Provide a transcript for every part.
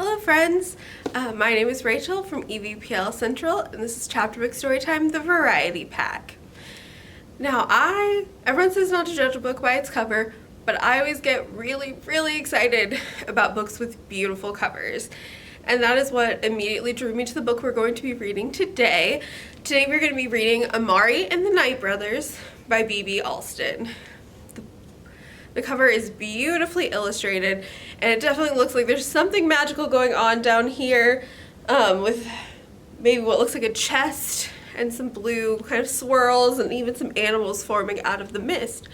Hello friends, my name is Rachel from EVPL Central, and this is Chapter Book Storytime, the Variety Pack. Now everyone says not to judge a book by its cover, but I always get really excited about books with beautiful covers. And that is what immediately drew me to the book we're going to be reading today. Today we're going to be reading Amari and the Night Brothers by B.B. Alston. The cover is beautifully illustrated, and it definitely looks like there's something magical going on down here with maybe what looks like a chest and some blue kind of swirls and even some animals forming out of the mist.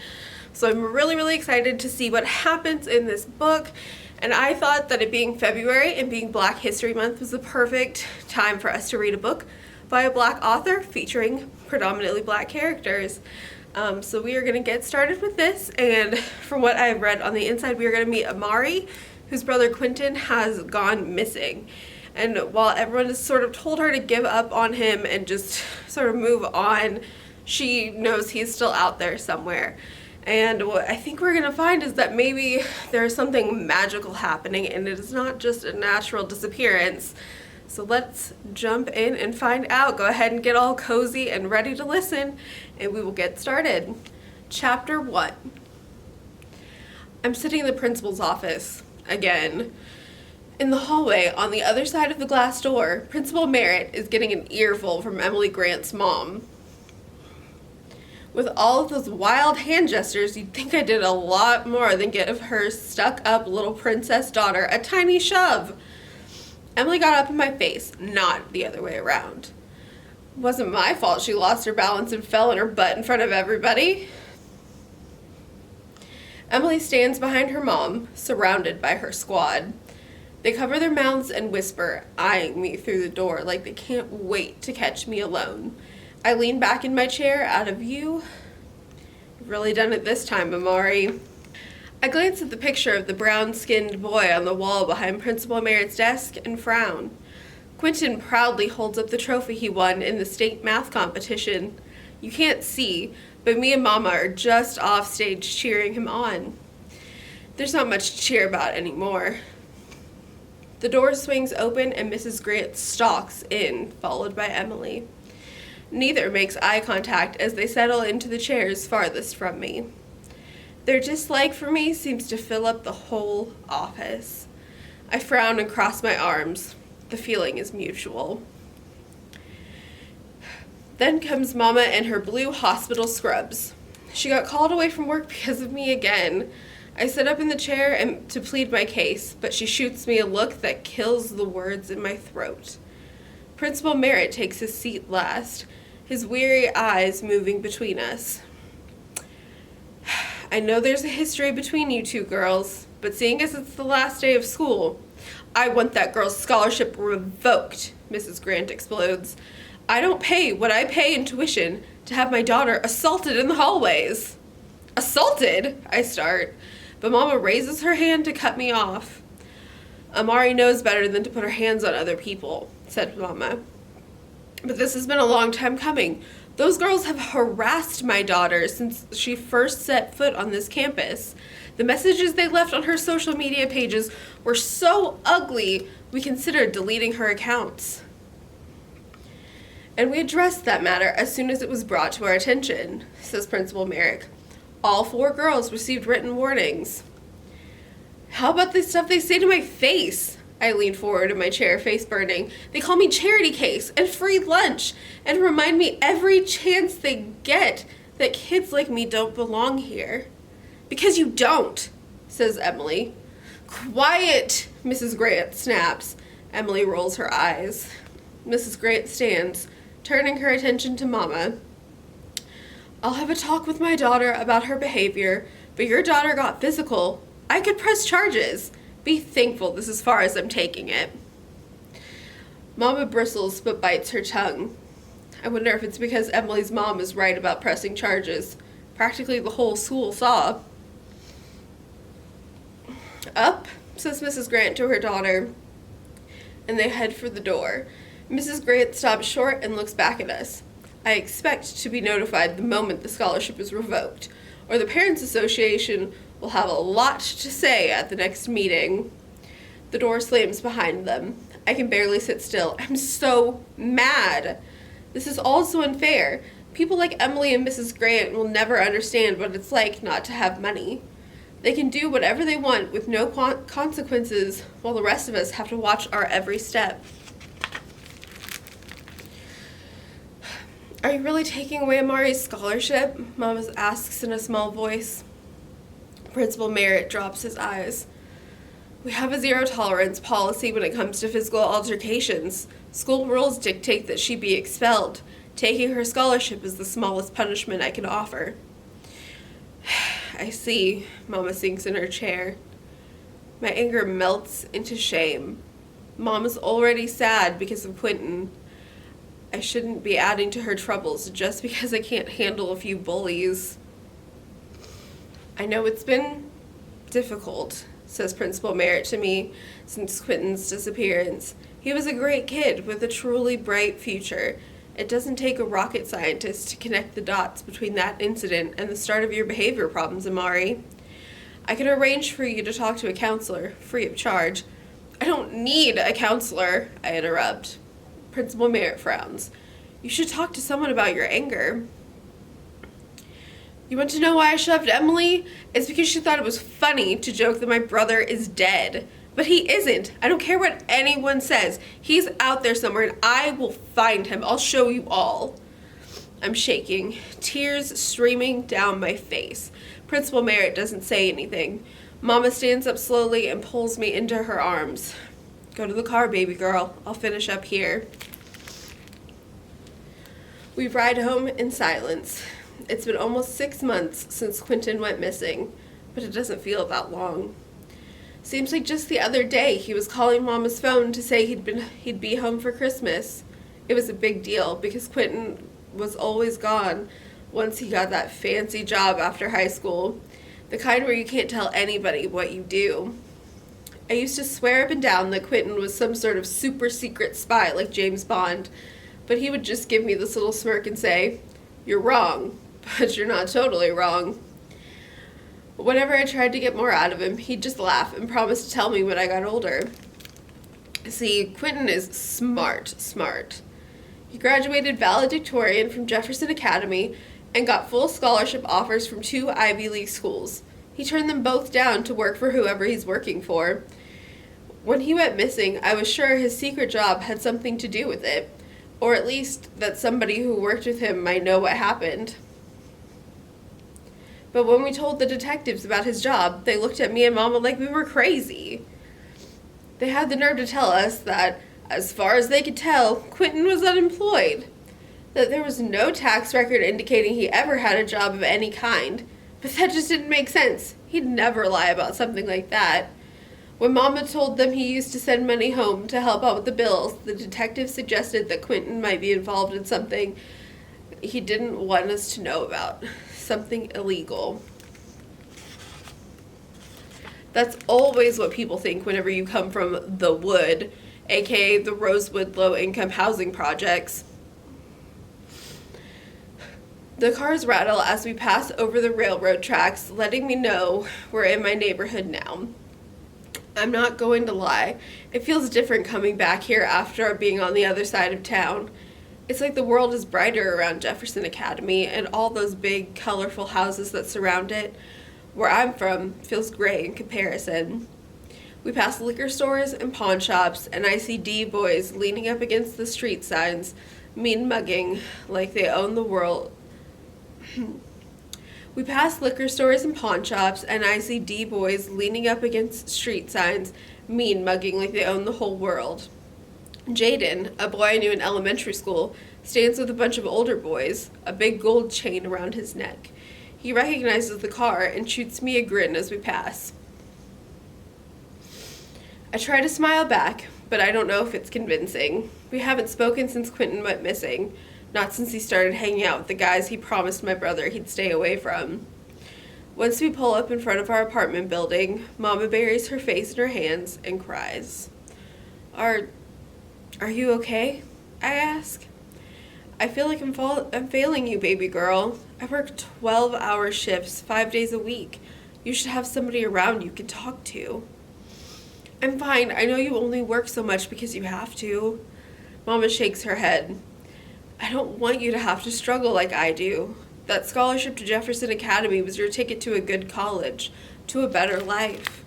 So I'm really excited to see what happens in this book, and I thought that it being February and being Black History Month was the perfect time for us to read a book by a Black author featuring predominantly Black characters. So we are going to get started with this, and from what I've read on the inside, we are going to meet Amari, whose brother Quinton has gone missing. And while everyone has sort of told her to give up on him and just sort of move on, she knows he's still out there somewhere. And what I think we're going to find is that maybe there's something magical happening and it is not just a natural disappearance. So let's jump in and find out. Go ahead and get all cozy and ready to listen, and we will get started. Chapter 1. I'm sitting in the principal's office again. In the hallway, on the other side of the glass door, Principal Merritt is getting an earful from Emily Grant's mom. With all of those wild hand gestures, you'd think I did a lot more than give her stuck-up little princess daughter a tiny shove. Emily got up in my face, not the other way around. It wasn't my fault she lost her balance and fell on her butt in front of everybody. Emily stands behind her mom, surrounded by her squad. They cover their mouths and whisper, eyeing me through the door like they can't wait to catch me alone. I lean back in my chair, out of view. You've really done it this time, Amari. I glance at the picture of the brown-skinned boy on the wall behind Principal Merritt's desk and frown. Quinton proudly holds up the trophy he won in the state math competition. You can't see, but me and Mama are just off stage cheering him on. There's not much to cheer about anymore. The door swings open and Mrs. Grant stalks in, followed by Emily. Neither makes eye contact as they settle into the chairs farthest from me. Their dislike for me seems to fill up the whole office. I frown and cross my arms. The feeling is mutual. Then comes Mama in her blue hospital scrubs. She got called away from work because of me again. I sit up in the chair to plead my case, but she shoots me a look that kills the words in my throat. Principal Merritt takes his seat last, his weary eyes moving between us. I know there's a history between you two girls, but seeing as it's the last day of school, I want that girl's scholarship revoked, Mrs. Grant explodes. I don't pay what I pay in tuition to have my daughter assaulted in the hallways. Assaulted? I start, but Mama raises her hand to cut me off. Amari knows better than to put her hands on other people, said Mama. But this has been a long time coming. Those girls have harassed my daughter since she first set foot on this campus. The messages they left on her social media pages were so ugly, we considered deleting her accounts. And we addressed that matter as soon as it was brought to our attention, says Principal Merritt. All 4 girls received written warnings. How about the stuff they say to my face? I lean forward in my chair, face burning. They call me charity case and free lunch and remind me every chance they get that kids like me don't belong here. Because you don't, says Emily. Quiet, Mrs. Grant snaps. Emily rolls her eyes. Mrs. Grant stands, turning her attention to Mama. I'll have a talk with my daughter about her behavior, but your daughter got physical. I could press charges. Be thankful this is as far as I'm taking it. Mama bristles but bites her tongue. I wonder if it's because Emily's mom is right about pressing charges. Practically the whole school saw. Up, says Mrs. Grant to her daughter, and they head for the door. Mrs. Grant stops short and looks back at us. I expect to be notified the moment the scholarship is revoked, or the Parents Association will have a lot to say at the next meeting. The door slams behind them. I can barely sit still. I'm so mad. This is all so unfair. People like Emily and Mrs. Grant will never understand what it's like not to have money. They can do whatever they want with no consequences, while the rest of us have to watch our every step. Are you really taking away Amari's scholarship? Mama asks in a small voice. Principal Merritt drops his eyes. We have a zero-tolerance policy when it comes to physical altercations. School rules dictate that she be expelled. Taking her scholarship is the smallest punishment I can offer. I see. Mama sinks in her chair. My anger melts into shame. Mama's already sad because of Quinton. I shouldn't be adding to her troubles just because I can't handle a few bullies. I know it's been difficult, says Principal Merritt to me, since Quinton's disappearance. He was a great kid with a truly bright future. It doesn't take a rocket scientist to connect the dots between that incident and the start of your behavior problems, Amari. I can arrange for you to talk to a counselor, free of charge. I don't need a counselor, I interrupt. Principal Merritt frowns. You should talk to someone about your anger. You want to know why I shoved Emily? It's because she thought it was funny to joke that my brother is dead. But he isn't. I don't care what anyone says. He's out there somewhere and I will find him. I'll show you all. I'm shaking, tears streaming down my face. Principal Merritt doesn't say anything. Mama stands up slowly and pulls me into her arms. Go to the car, baby girl. I'll finish up here. We ride home in silence. It's been almost 6 months since Quinton went missing, but it doesn't feel that long. Seems like just the other day he was calling Mama's phone to say he'd be home for Christmas. It was a big deal because Quinton was always gone once he got that fancy job after high school, the kind where you can't tell anybody what you do. I used to swear up and down that Quinton was some sort of super secret spy like James Bond, but he would just give me this little smirk and say, "You're wrong, but you're not totally wrong." Whenever I tried to get more out of him, he'd just laugh and promise to tell me when I got older. See, Quinton is smart. He graduated valedictorian from Jefferson Academy and got full scholarship offers from 2 Ivy League schools. He turned them both down to work for whoever he's working for. When he went missing, I was sure his secret job had something to do with it, or at least that somebody who worked with him might know what happened. But when we told the detectives about his job, they looked at me and Mama like we were crazy. They had the nerve to tell us that, as far as they could tell, Quinton was unemployed, that there was no tax record indicating he ever had a job of any kind. But that just didn't make sense. He'd never lie about something like that. When Mama told them he used to send money home to help out with the bills, the detective suggested that Quinton might be involved in something he didn't want us to know about. Something illegal. That's always what people think whenever you come from the Wood, aka the Rosewood Low-Income Housing Projects. The cars rattle as we pass over the railroad tracks, letting me know we're in my neighborhood now. I'm not going to lie. It feels different coming back here after being on the other side of town. It's like the world is brighter around Jefferson Academy and all those big, colorful houses that surround it. Where I'm from feels gray in comparison. We pass liquor stores and pawn shops, and I see D boys leaning up against the street signs, mean mugging like they own the world. We pass liquor stores and pawn shops, and I see D boys leaning up against street signs, mean mugging like they own the whole world. Jaden, a boy I knew in elementary school, stands with a bunch of older boys, a big gold chain around his neck. He recognizes the car and shoots me a grin as we pass. I try to smile back, but I don't know if it's convincing. We haven't spoken since Quinton went missing, not since he started hanging out with the guys he promised my brother he'd stay away from. Once we pull up in front of our apartment building, Mama buries her face in her hands and cries. Are you okay? I ask. I feel like I'm failing you, baby girl. I work 12-hour shifts 5 days a week. You should have somebody around you can talk to. I'm fine. I know you only work so much because you have to. Mama shakes her head. I don't want you to have to struggle like I do. That scholarship to Jefferson Academy was your ticket to a good college, to a better life.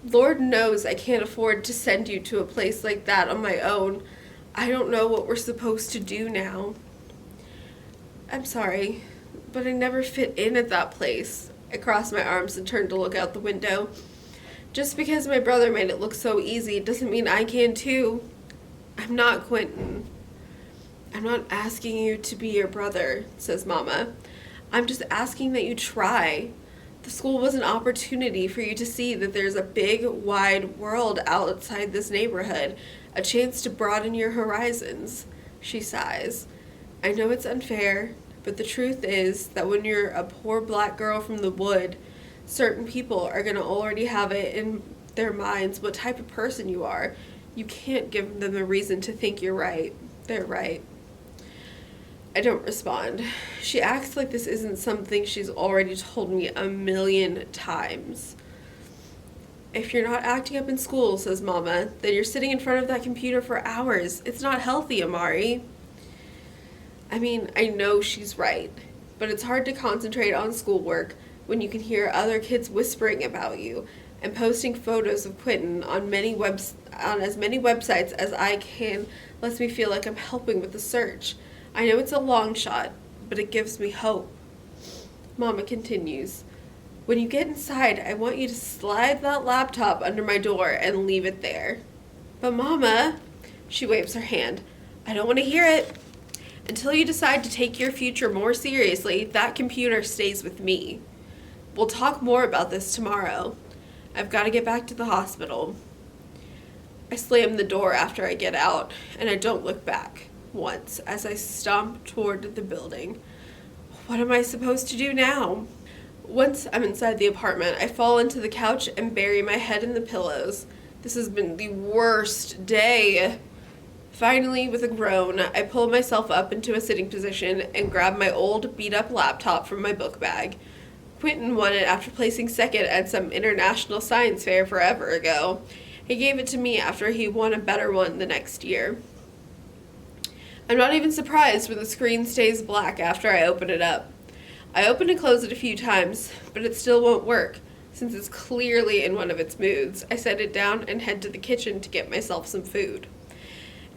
Lord knows I can't afford to send you to a place like that on my own. I don't know what we're supposed to do now. I'm sorry, but I never fit in at that place. I crossed my arms and turned to look out the window. Just because my brother made it look so easy doesn't mean I can too. I'm not Quinton. I'm not asking you to be your brother, says Mama. I'm just asking that you try. The school was an opportunity for you to see that there's a big, wide world outside this neighborhood, a chance to broaden your horizons. She sighs. I know it's unfair, but the truth is that when you're a poor black girl from the wood, certain people are going to already have it in their minds what type of person you are. You can't give them a reason to think you're right. They're right. I don't respond. She acts like this isn't something she's already told me 1,000,000 times. If you're not acting up in school, says Mama, then you're sitting in front of that computer for hours. It's not healthy, Amari. I mean, I know she's right, but it's hard to concentrate on schoolwork when you can hear other kids whispering about you, and posting photos of Quinton on as many websites as I can lets me feel like I'm helping with the search. I know it's a long shot, but it gives me hope. Mama continues, when you get inside, I want you to slide that laptop under my door and leave it there. But Mama, she waves her hand, I don't want to hear it. Until you decide to take your future more seriously, that computer stays with me. We'll talk more about this tomorrow. I've got to get back to the hospital. I slam the door after I get out, and I don't look back once as I stomp toward the building. What am I supposed to do now? Once I'm inside the apartment, I fall into the couch and bury my head in the pillows. This has been the worst day. Finally, with a groan, I pull myself up into a sitting position and grab my old beat-up laptop from my book bag. Quinton won it after placing second at some international science fair forever ago. He gave it to me after he won a better one the next year. I'm not even surprised when the screen stays black after I open it up. I open and close it a few times, but it still won't work, since it's clearly in one of its moods. I set it down and head to the kitchen to get myself some food.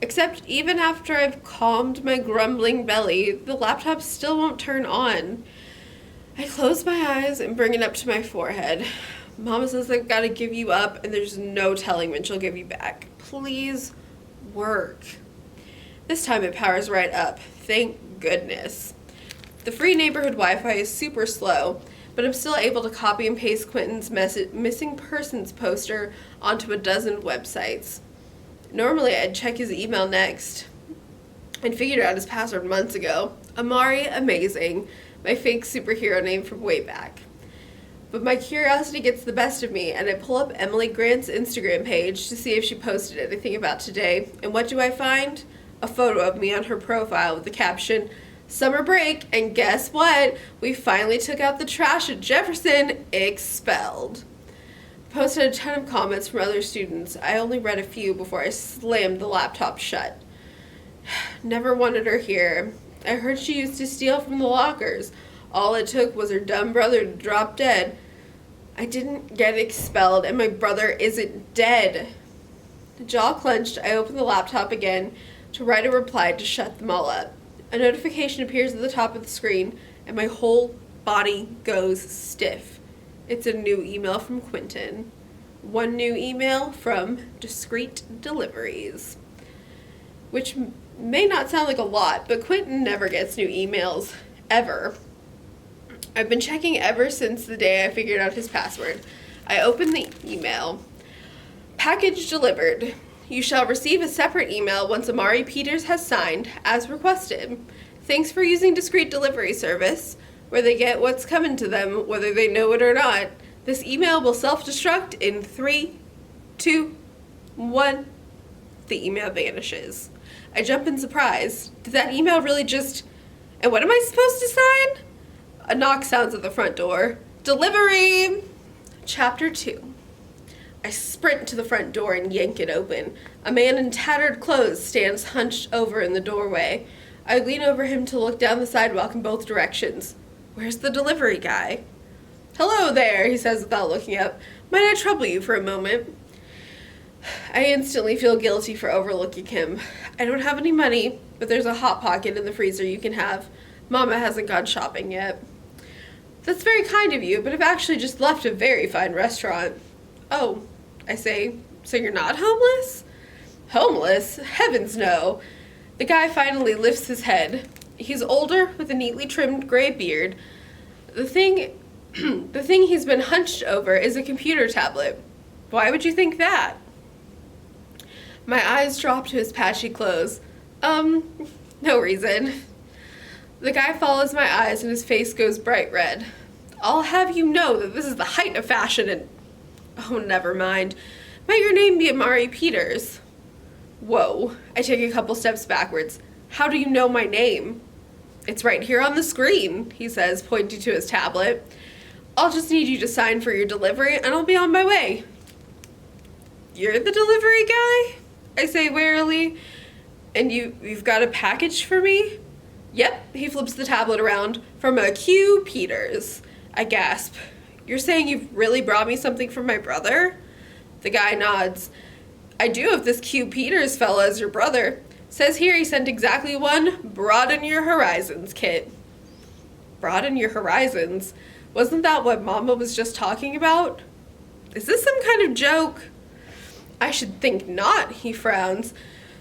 Except even after I've calmed my grumbling belly, the laptop still won't turn on. I close my eyes and bring it up to my forehead. Mama says I've got to give you up, and there's no telling when she'll give you back. Please work. This time it powers right up. Thank goodness. The free neighborhood Wi-Fi is super slow, but I'm still able to copy and paste Quinton's missing persons poster onto a dozen websites. Normally I'd check his email next. I'd figured out his password months ago. Amari Amazing, my fake superhero name from way back. But my curiosity gets the best of me, and I pull up Emily Grant's Instagram page to see if she posted anything about today. And what do I find? A photo of me on her profile with the caption, "Summer break, and guess what? We finally took out the trash at Jefferson, expelled." Posted a ton of comments from other students. I only read a few before I slammed the laptop shut. Never wanted her here. I heard she used to steal from the lockers. All it took was her dumb brother to drop dead. I didn't get expelled, and my brother isn't dead. Jaw clenched, I opened the laptop again to write a reply to shut them all up. A notification appears at the top of the screen, and my whole body goes stiff. It's a new email from Quinton. One new email from Discreet Deliveries. Which may not sound like a lot, but Quinton never gets new emails, ever. I've been checking ever since the day I figured out his password. I open the email. Package delivered. You shall receive a separate email once Amari Peters has signed, as requested. Thanks for using Discreet Delivery Service, where they get what's coming to them, whether they know it or not. This email will self-destruct in 3, 2, 1. The email vanishes. I jump in surprise. Did that email really just... And what am I supposed to sign? A knock sounds at the front door. Delivery! Chapter 2. I sprint to the front door and yank it open. A man in tattered clothes stands hunched over in the doorway. I lean over him to look down the sidewalk in both directions. Where's the delivery guy? Hello there, he says without looking up. Might I trouble you for a moment? I instantly feel guilty for overlooking him. I don't have any money, but there's a Hot Pocket in the freezer you can have. Mama hasn't gone shopping yet. That's very kind of you, but I've actually just left a very fine restaurant. Oh, I say, so you're not homeless? Homeless? Heavens no. The guy finally lifts his head. He's older, with a neatly trimmed gray beard. The thing he's been hunched over is a computer tablet. Why would you think that? My eyes drop to his patchy clothes. No reason. The guy follows my eyes and his face goes bright red. I'll have you know that this is the height of fashion and... Oh, never mind. Might your name be Amari Peters? Whoa. I take a couple steps backwards. How do you know my name? It's right here on the screen, he says, pointing to his tablet. I'll just need you to sign for your delivery and I'll be on my way. You're the delivery guy? I say warily. And you've got a package for me? Yep, he flips the tablet around. From a Q Peters. I gasp. You're saying you've really brought me something from my brother? The guy nods. I do if this Q Peters fella is your brother. Says here he sent exactly one Broaden Your Horizons kit. Broaden your horizons? Wasn't that what Mama was just talking about? Is this some kind of joke? I should think not, he frowns.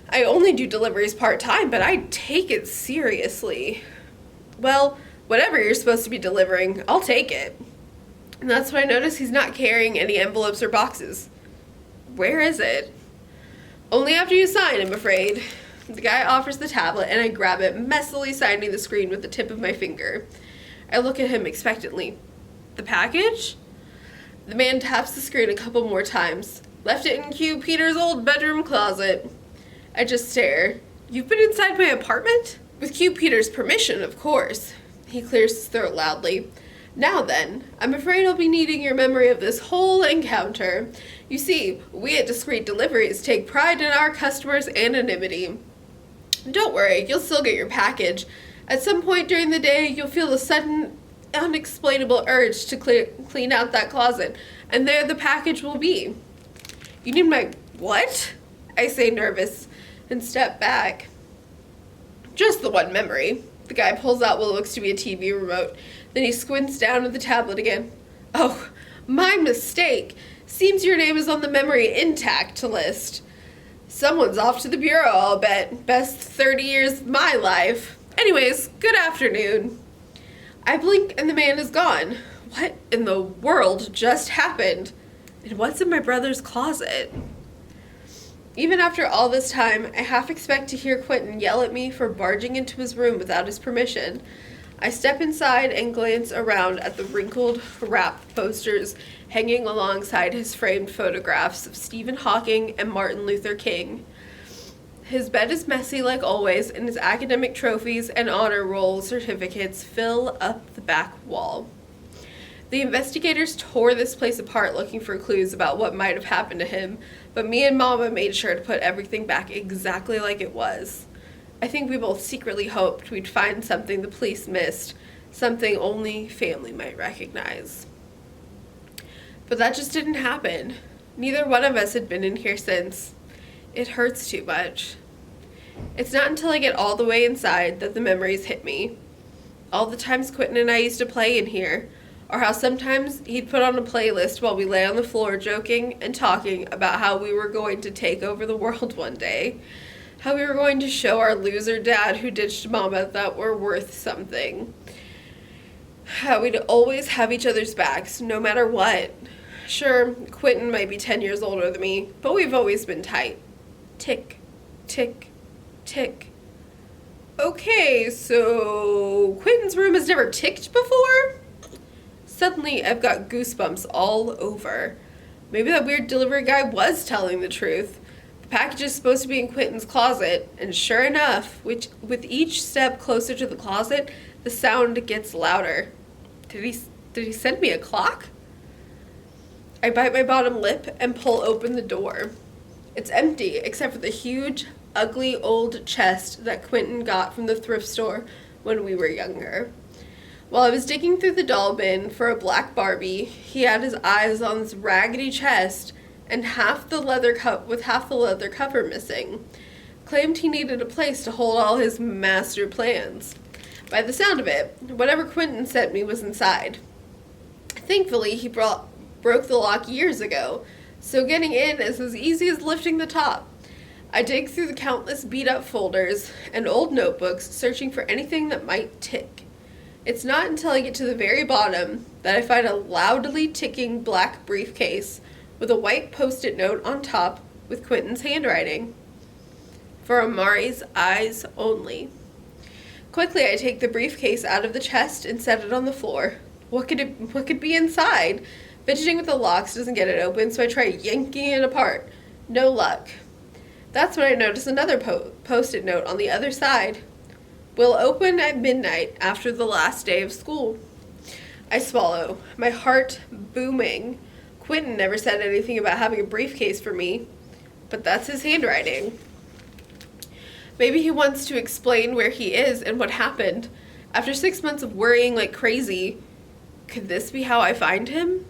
I only do deliveries part-time, but I take it seriously. Well, whatever you're supposed to be delivering, I'll take it. And that's when I notice he's not carrying any envelopes or boxes. Where is it? Only after you sign, I'm afraid. The guy offers the tablet and I grab it, messily signing the screen with the tip of my finger. I look at him expectantly. The package? The man taps the screen a couple more times. Left it in Q Peter's old bedroom closet. I just stare. You've been inside my apartment? With Q Peter's permission, of course. He clears his throat loudly. Now then, I'm afraid I'll be needing your memory of this whole encounter. You see, we at Discreet Deliveries take pride in our customers' anonymity. Don't worry, you'll still get your package. At some point during the day, you'll feel a sudden, unexplainable urge to clean out that closet, and there the package will be. You need my what? I say nervous and step back. Just the one memory. The guy pulls out what looks to be a TV remote. Then he squints down at the tablet again. Oh, my mistake. Seems your name is on the memory intact list. Someone's off to the bureau, I'll bet. Best 30 years of my life. Anyways, good afternoon. I blink and the man is gone. What in the world just happened? And what's in my brother's closet? Even after all this time, I half expect to hear Quinton yell at me for barging into his room without his permission. I step inside and glance around at the wrinkled, wrapped posters hanging alongside his framed photographs of Stephen Hawking and Martin Luther King. His bed is messy like always, and his academic trophies and honor roll certificates fill up the back wall. The investigators tore this place apart looking for clues about what might have happened to him, but me and Mama made sure to put everything back exactly like it was. I think we both secretly hoped we'd find something the police missed, something only family might recognize. But that just didn't happen. Neither one of us had been in here since. It hurts too much. It's not until I get all the way inside that the memories hit me. All the times Quinton and I used to play in here, or how sometimes he'd put on a playlist while we lay on the floor joking and talking about how we were going to take over the world one day. How we were going to show our loser dad who ditched Mama that we're worth something. How we'd always have each other's backs, no matter what. Sure, Quinton might be 10 years older than me, but we've always been tight. Tick, tick, tick. Okay, so Quinton's room has never ticked before? Suddenly, I've got goosebumps all over. Maybe that weird delivery guy was telling the truth. The package is supposed to be in Quinton's closet, and sure enough, with each step closer to the closet, the sound gets louder. Did he send me a clock? I bite my bottom lip and pull open the door. It's empty, except for the huge, ugly old chest that Quinton got from the thrift store when we were younger. While I was digging through the doll bin for a black Barbie, he had his eyes on this raggedy chest and half the leather cover missing. Claimed he needed a place to hold all his master plans. By the sound of it, whatever Quinton sent me was inside. Thankfully, he broke the lock years ago, so getting in is as easy as lifting the top. I dig through the countless beat-up folders and old notebooks, searching for anything that might tick. It's not until I get to the very bottom that I find a loudly ticking black briefcase with a white post-it note on top with Quinton's handwriting. For Amari's eyes only. Quickly, I take the briefcase out of the chest and set it on the floor. What could be inside? Fidgeting with the locks doesn't get it open, so I try yanking it apart. No luck. That's when I notice another post-it note on the other side. Will open at midnight after the last day of school. I swallow, my heart booming. Quinton never said anything about having a briefcase for me, but that's his handwriting. Maybe he wants to explain where he is and what happened. After 6 months of worrying like crazy, could this be how I find him?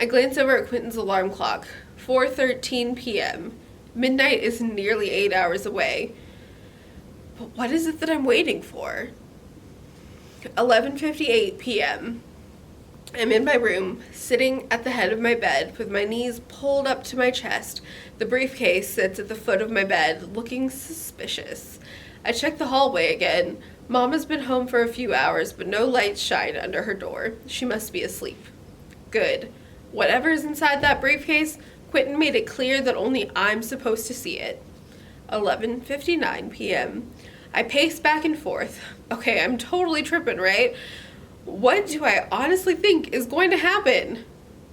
I glance over at Quinton's alarm clock. 4:13 p.m. Midnight is nearly 8 hours away. But what is it that I'm waiting for? 11:58 p.m. I'm in my room, sitting at the head of my bed with my knees pulled up to my chest. The briefcase sits at the foot of my bed, looking suspicious. I check the hallway again. Mama's been home for a few hours, but no lights shine under her door. She must be asleep. Good. Whatever's inside that briefcase, Quinton made it clear that only I'm supposed to see it. 11:59 p.m. I pace back and forth. Okay, I'm totally tripping, right? What do I honestly think is going to happen?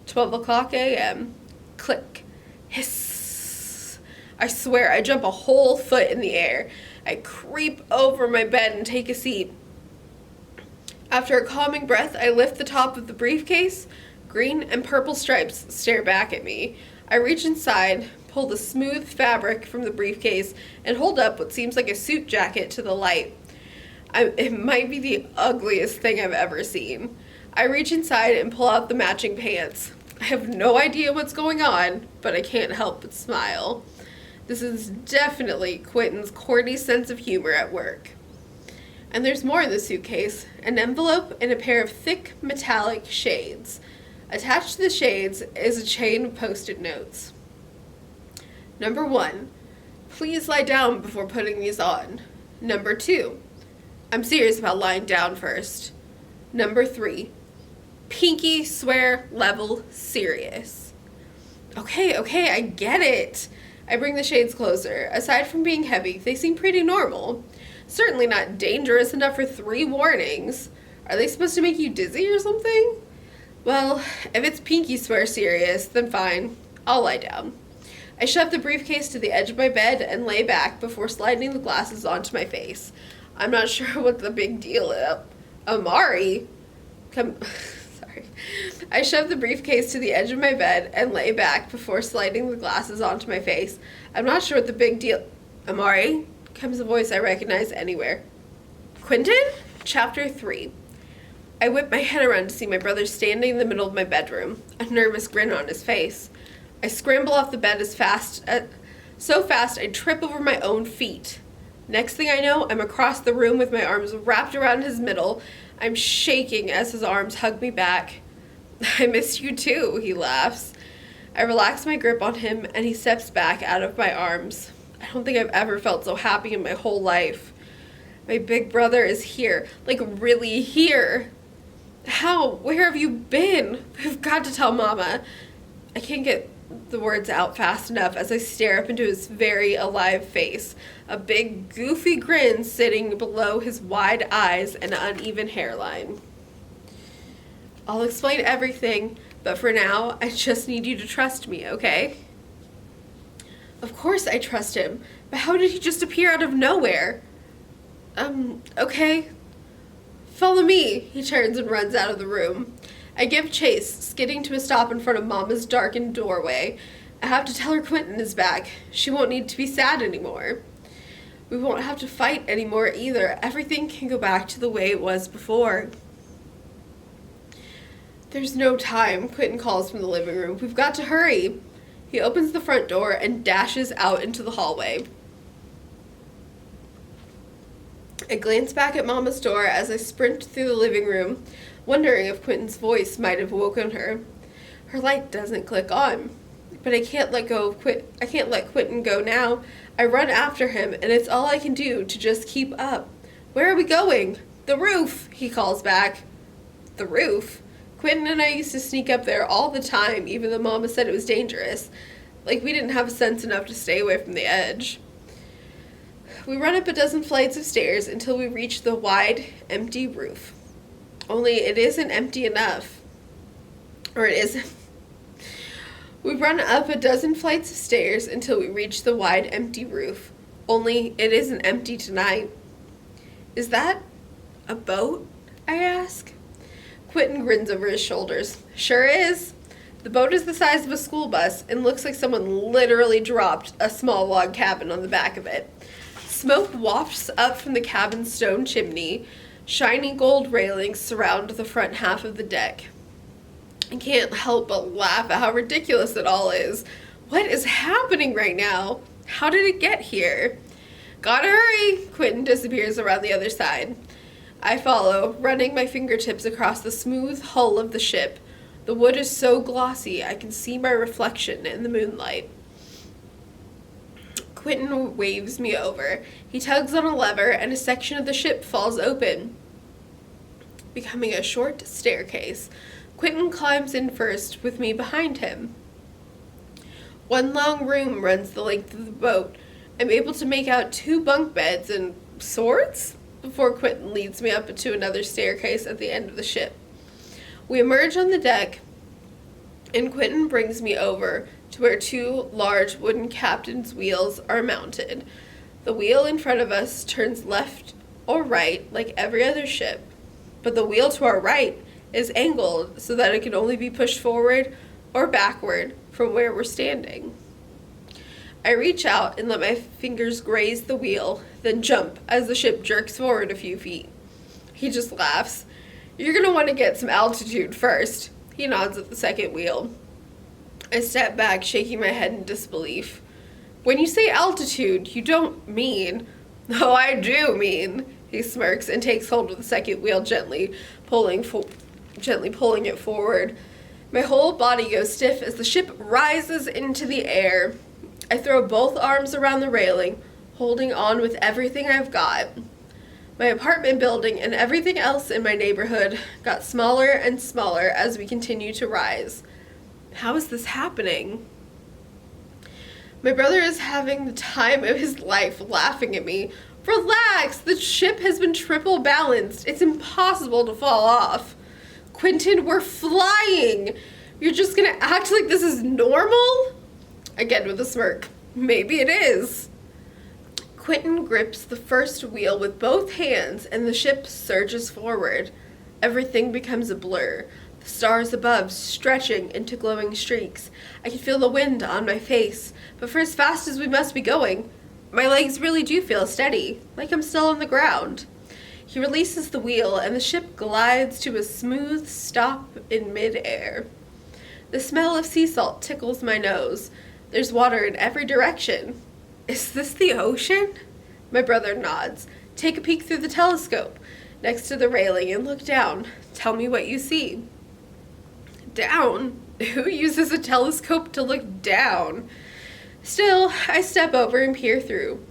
12 o'clock a.m. Click. Hiss. I swear I jump a whole foot in the air. I creep over my bed and take a seat. After a calming breath, I lift the top of the briefcase. Green and purple stripes stare back at me. I reach inside, pull the smooth fabric from the briefcase, and hold up what seems like a suit jacket to the light. It might be the ugliest thing I've ever seen. I reach inside and pull out the matching pants. I have no idea what's going on, but I can't help but smile. This is definitely Quinton's corny sense of humor at work. And there's more in the suitcase, an envelope and a pair of thick metallic shades. Attached to the shades is a chain of post-it notes. Number 1, please lie down before putting these on. Number 2, I'm serious about lying down first. Number 3, pinky swear level serious. Okay, I get it. I bring the shades closer. Aside from being heavy, they seem pretty normal. Certainly not dangerous enough for 3 warnings. Are they supposed to make you dizzy or something? Well, if it's pinky swear serious, then fine. I'll lie down. I shove the briefcase to the edge of my bed and lay back before sliding the glasses onto my face. I'm not sure what the big deal is. Amari? Sorry. I shove the briefcase to the edge of my bed and lay back before sliding the glasses onto my face. I'm not sure what the big deal... Amari? Comes a voice I recognize anywhere. Quinton? Chapter 3. I whip my head around to see my brother standing in the middle of my bedroom, a nervous grin on his face. I scramble off the bed so fast I trip over my own feet. Next thing I know, I'm across the room with my arms wrapped around his middle. I'm shaking as his arms hug me back. I miss you too, he laughs. I relax my grip on him and he steps back out of my arms. I don't think I've ever felt so happy in my whole life. My big brother is here, like really here. How? Where have you been? We've got to tell Mama. I can't get the words out fast enough as I stare up into his very alive face, a big goofy grin sitting below his wide eyes and uneven hairline. I'll explain everything, but for now, I just need you to trust me, okay? Of course I trust him, but how did he just appear out of nowhere? Okay. Follow me, he turns and runs out of the room. I give chase, skidding to a stop in front of Mama's darkened doorway. I have to tell her Quinton is back. She won't need to be sad anymore. We won't have to fight anymore either. Everything can go back to the way it was before. There's no time, Quinton calls from the living room. We've got to hurry. He opens the front door and dashes out into the hallway. I glance back at Mama's door as I sprint through the living room, wondering if Quinton's voice might have woken her. Her light doesn't click on, but I can't let Quinton go now. I run after him, and it's all I can do to just keep up. Where are we going? The roof, he calls back. The roof? Quinton and I used to sneak up there all the time, even though Mama said it was dangerous. Like we didn't have sense enough to stay away from the edge. We run up a dozen flights of stairs until we reach the wide, empty roof. Only it isn't empty enough. Or it isn't. We run up a dozen flights of stairs until we reach the wide, empty roof. Only it isn't empty tonight. Is that a boat? I ask. Quinton grins over his shoulders. Sure is. The boat is the size of a school bus and looks like someone literally dropped a small log cabin on the back of it. Smoke wafts up from the cabin's stone chimney. Shiny gold railings surround the front half of the deck. I can't help but laugh at how ridiculous it all is. What is happening right now? How did it get here? Gotta hurry! Quinton disappears around the other side. I follow, running my fingertips across the smooth hull of the ship. The wood is so glossy I can see my reflection in the moonlight. Quinton waves me over. He tugs on a lever and a section of the ship falls open, becoming a short staircase. Quinton climbs in first, with me behind him. One long room runs the length of the boat. I'm able to make out 2 bunk beds and swords before Quinton leads me up to another staircase at the end of the ship. We emerge on the deck, and Quinton brings me over to where 2 large wooden captain's wheels are mounted. The wheel in front of us turns left or right like every other ship, but the wheel to our right is angled so that it can only be pushed forward or backward from where we're standing. I reach out and let my fingers graze the wheel, then jump as the ship jerks forward a few feet. He just laughs. You're going to want to get some altitude first. He nods at the second wheel. I step back, shaking my head in disbelief. When you say altitude, you don't mean... Oh, I do mean... He smirks and takes hold of the second wheel, gently pulling it forward. My whole body goes stiff as the ship rises into the air. I throw both arms around the railing, holding on with everything I've got. My apartment building and everything else in my neighborhood got smaller and smaller as we continue to rise. How is this happening? My brother is having the time of his life laughing at me. Relax, the ship has been triple balanced. It's impossible to fall off. Quinton, we're flying. You're just gonna act like this is normal? Again with a smirk. Maybe it is. Quinton grips the first wheel with both hands and the ship surges forward. Everything becomes a blur. The stars above stretching into glowing streaks. I can feel the wind on my face, but for as fast as we must be going, my legs really do feel steady, like I'm still on the ground. He releases the wheel and the ship glides to a smooth stop in mid-air. The smell of sea salt tickles my nose. There's water in every direction. Is this the ocean? My brother nods. Take a peek through the telescope next to the railing and look down. Tell me what you see. Down? Who uses a telescope to look down? Still, I step over and peer through.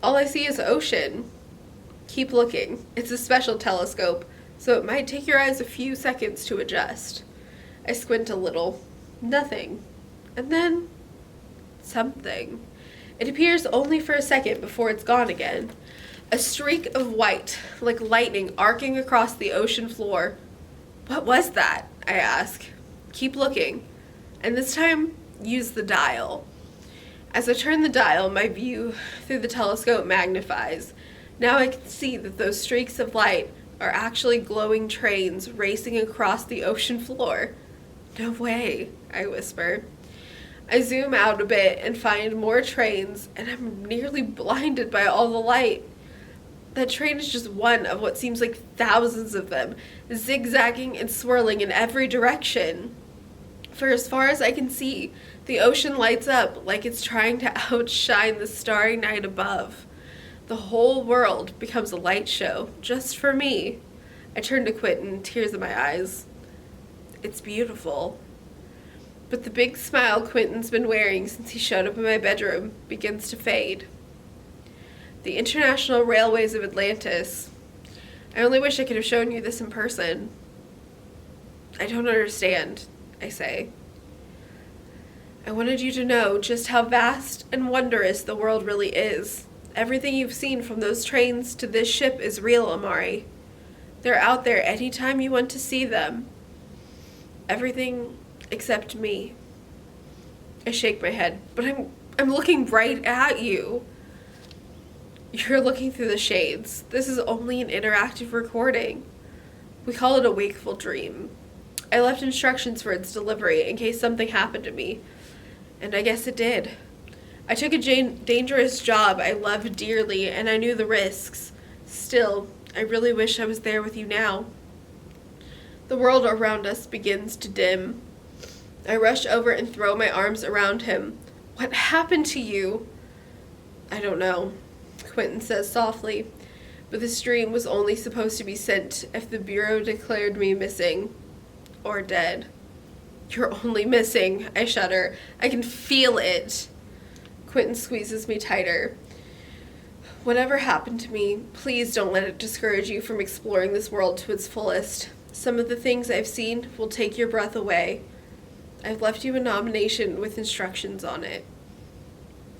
All I see is ocean. Keep looking. It's a special telescope, so it might take your eyes a few seconds to adjust. I squint a little. Nothing. And then... something. It appears only for a second before it's gone again. A streak of white, like lightning, arcing across the ocean floor. What was that? I ask. Keep looking. And this time, use the dial. As I turn the dial, my view through the telescope magnifies. Now I can see that those streaks of light are actually glowing trains racing across the ocean floor. No way, I whisper. I zoom out a bit and find more trains, and I'm nearly blinded by all the light. That train is just one of what seems like thousands of them, zigzagging and swirling in every direction. For as far as I can see, the ocean lights up like it's trying to outshine the starry night above. The whole world becomes a light show, just for me. I turn to Quinton, tears in my eyes. It's beautiful. But the big smile Quinton's been wearing since he showed up in my bedroom begins to fade. The International Railways of Atlantis. I only wish I could have shown you this in person. I don't understand, I say. I wanted you to know just how vast and wondrous the world really is. Everything you've seen from those trains to this ship is real, Amari. They're out there anytime you want to see them. Everything except me. I shake my head, but I'm looking right at you. You're looking through the shades. This is only an interactive recording. We call it a wakeful dream. I left instructions for its delivery in case something happened to me, and I guess it did. I took a dangerous job I loved dearly, and I knew the risks. Still, I really wish I was there with you now. The world around us begins to dim. I rush over and throw my arms around him. What happened to you? I don't know, Quinton says softly, but this dream was only supposed to be sent if the Bureau declared me missing or dead. You're only missing, I shudder. I can feel it. Quinton squeezes me tighter. Whatever happened to me, please don't let it discourage you from exploring this world to its fullest. Some of the things I've seen will take your breath away. I've left you a nomination with instructions on it.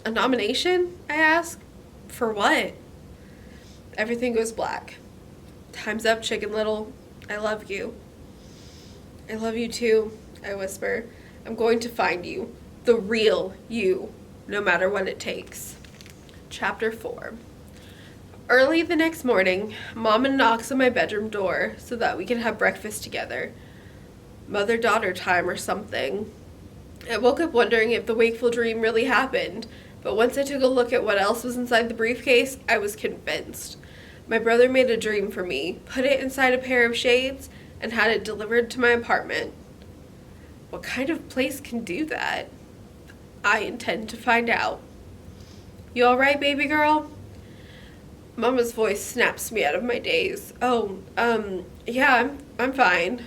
A nomination? I ask. For what? Everything goes black. Time's up, Chicken Little. I love you. I love you too, I whisper. I'm going to find you. The real you. No matter what it takes. Chapter 4. Early the next morning, Mama knocks on my bedroom door so that we can have breakfast together. Mother-daughter time or something. I woke up wondering if the wakeful dream really happened, but once I took a look at what else was inside the briefcase, I was convinced. My brother made a dream for me, put it inside a pair of shades, and had it delivered to my apartment. What kind of place can do that? I intend to find out. You alright, baby girl? Mama's voice snaps me out of my daze. Yeah, I'm fine.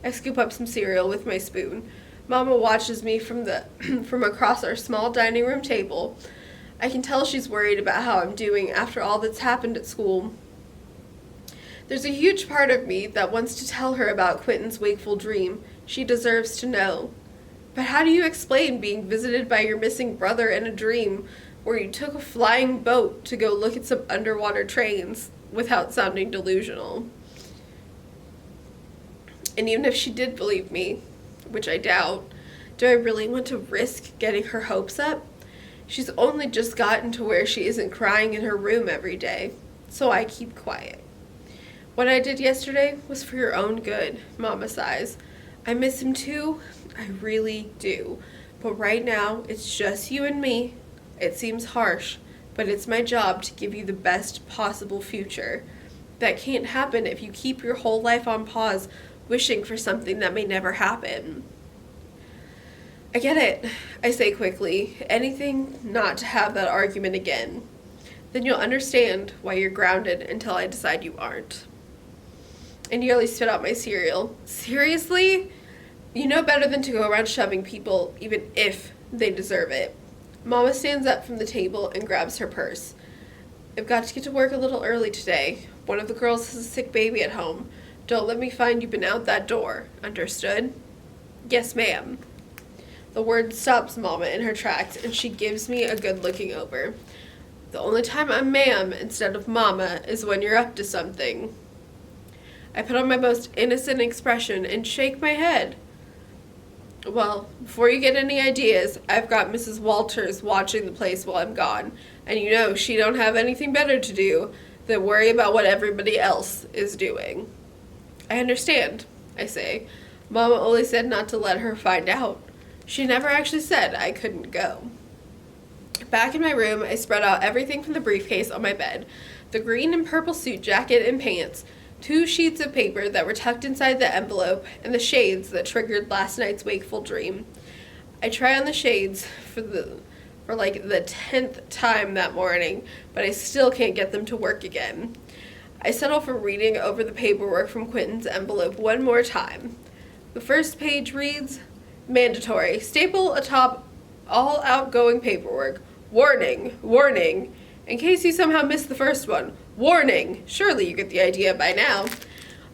I scoop up some cereal with my spoon. Mama watches me from across our small dining room table. I can tell she's worried about how I'm doing after all that's happened at school. There's a huge part of me that wants to tell her about Quinton's wakeful dream. She deserves to know. But how do you explain being visited by your missing brother in a dream where you took a flying boat to go look at some underwater trains without sounding delusional? And even if she did believe me, which I doubt, do I really want to risk getting her hopes up? She's only just gotten to where she isn't crying in her room every day, so I keep quiet. What I did yesterday was for your own good, Mama sighs. I miss him too, I really do. But right now, it's just you and me. It seems harsh, but it's my job to give you the best possible future. That can't happen if you keep your whole life on pause, wishing for something that may never happen. I get it, I say quickly. Anything not to have that argument again. Then you'll understand why you're grounded until I decide you aren't. I nearly spit out my cereal. Seriously? You know better than to go around shoving people, even if they deserve it. Mama stands up from the table and grabs her purse. I've got to get to work a little early today. One of the girls has a sick baby at home. Don't let me find you been out that door. Understood? Yes, ma'am. The word stops Mama in her tracks, and she gives me a good looking over. The only time I'm ma'am instead of Mama is when you're up to something. I put on my most innocent expression and shake my head. Well, before you get any ideas, I've got Mrs. Walters watching the place while I'm gone, and you know she don't have anything better to do than worry about what everybody else is doing. I understand, I say. Mama only said not to let her find out. She never actually said I couldn't go. Back in my room, I spread out everything from the briefcase on my bed. The green and purple suit jacket and pants, 2 sheets of paper that were tucked inside the envelope, and the shades that triggered last night's wakeful dream. I try on the shades for like the 10th time that morning, but I still can't get them to work again. I settle for reading over the paperwork from Quinton's envelope one more time. The first page reads, "Mandatory. Staple atop all outgoing paperwork. Warning, warning. In case you somehow missed the first one. Warning. Surely you get the idea by now.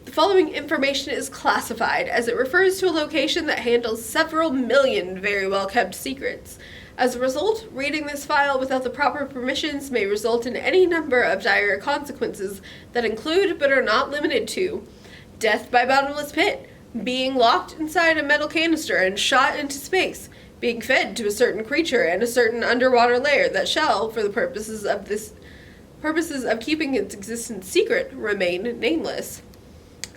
The following information is classified as it refers to a location that handles several million very well kept secrets. As a result, reading this file without the proper permissions may result in any number of dire consequences that include but are not limited to death by bottomless pit, being locked inside a metal canister and shot into space, being fed to a certain creature and a certain underwater lair that shall, for the purposes of keeping its existence secret, remain nameless."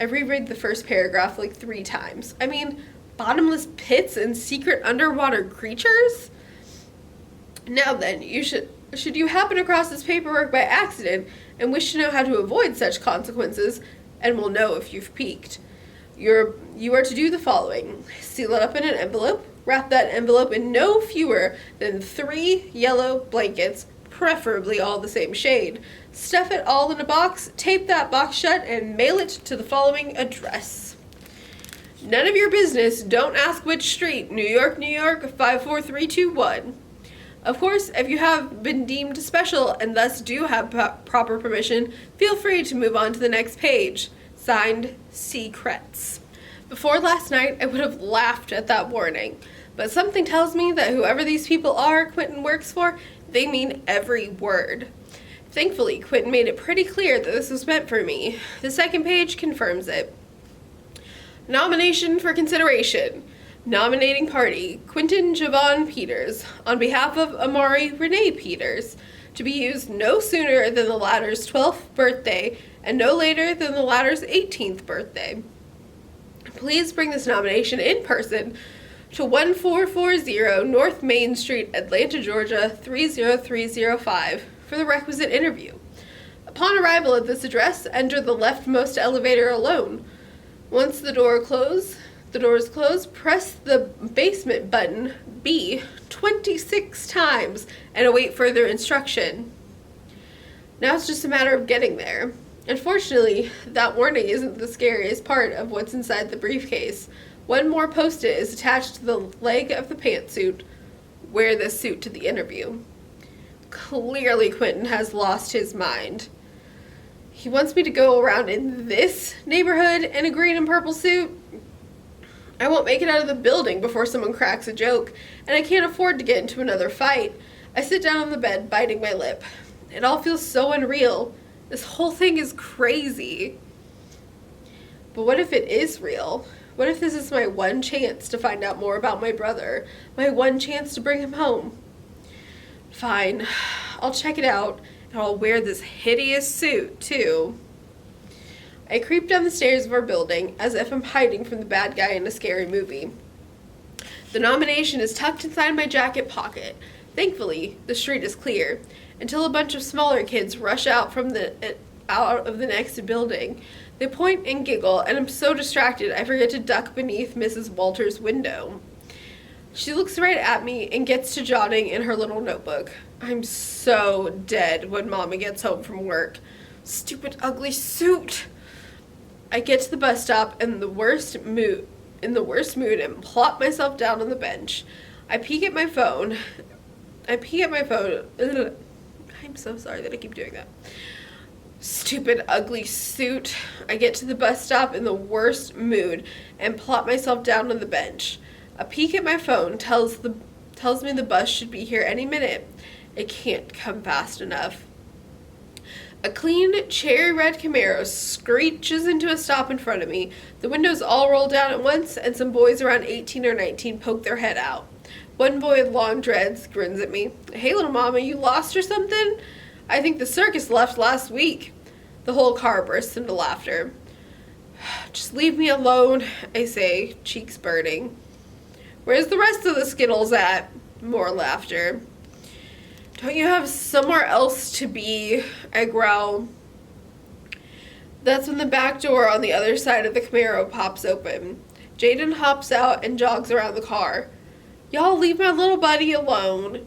I reread the first paragraph like 3 times. I mean, bottomless pits and secret underwater creatures? Now then, should you happen across this paperwork by accident and wish to know how to avoid such consequences, and will know if you've peeked, you are to do the following. Seal it up in an envelope, wrap that envelope in no fewer than 3 yellow blankets, preferably all the same shade. Stuff it all in a box, tape that box shut, and mail it to the following address. None of your business, don't ask which street, New York, New York, 54321. Of course, if you have been deemed special and thus do have proper permission, feel free to move on to the next page. Signed, Secrets. Before last night, I would have laughed at that warning, but something tells me that whoever these people are Quinton works for, they mean every word. Thankfully, Quinton made it pretty clear that this was meant for me. The second page confirms it. Nomination for consideration. Nominating party, Quinton Javon Peters, on behalf of Amari Renee Peters, to be used no sooner than the latter's 12th birthday and no later than the latter's 18th birthday. Please bring this nomination in person to 1440 North Main Street, Atlanta, Georgia, 30305 for the requisite interview. Upon arrival at this address, enter the leftmost elevator alone. Once the door is closed, press the basement button, B, 26 times and await further instruction. Now it's just a matter of getting there. Unfortunately, that warning isn't the scariest part of what's inside the briefcase. One more post-it is attached to the leg of the pantsuit. Wear this suit to the interview. Clearly, Quinton has lost his mind. He wants me to go around in this neighborhood in a green and purple suit? I won't make it out of the building before someone cracks a joke, and I can't afford to get into another fight. I sit down on the bed, biting my lip. It all feels so unreal. This whole thing is crazy. But what if it is real? What if this is my one chance to find out more about my brother? My one chance to bring him home? Fine. I'll check it out, and I'll wear this hideous suit, too. I creep down the stairs of our building as if I'm hiding from the bad guy in a scary movie. The nomination is tucked inside my jacket pocket. Thankfully, the street is clear, until a bunch of smaller kids rush out of the next building. They point and giggle, and I'm so distracted I forget to duck beneath Mrs. Walters' window. She looks right at me and gets to jotting in her little notebook. I'm so dead when Mama gets home from work. Stupid, ugly suit! I get to the bus stop in the worst mood and plop myself down on the bench. I peek at my phone. Ugh. I'm so sorry that I keep doing that. Stupid, ugly suit. I get to the bus stop in the worst mood and plop myself down on the bench. A peek at my phone tells me the bus should be here any minute. It can't come fast enough. A clean, cherry red Camaro screeches into a stop in front of me. The windows all roll down at once, and some boys around 18 or 19 poke their head out. One boy with long dreads grins at me. Hey, little mama, you lost or something? I think the circus left last week. The whole car bursts into laughter. Just leave me alone, I say, cheeks burning. Where's the rest of the Skittles at? More laughter. Don't you have somewhere else to be? I growl. That's when the back door on the other side of the Camaro pops open. Jaden hops out and jogs around the car. Y'all leave my little buddy alone.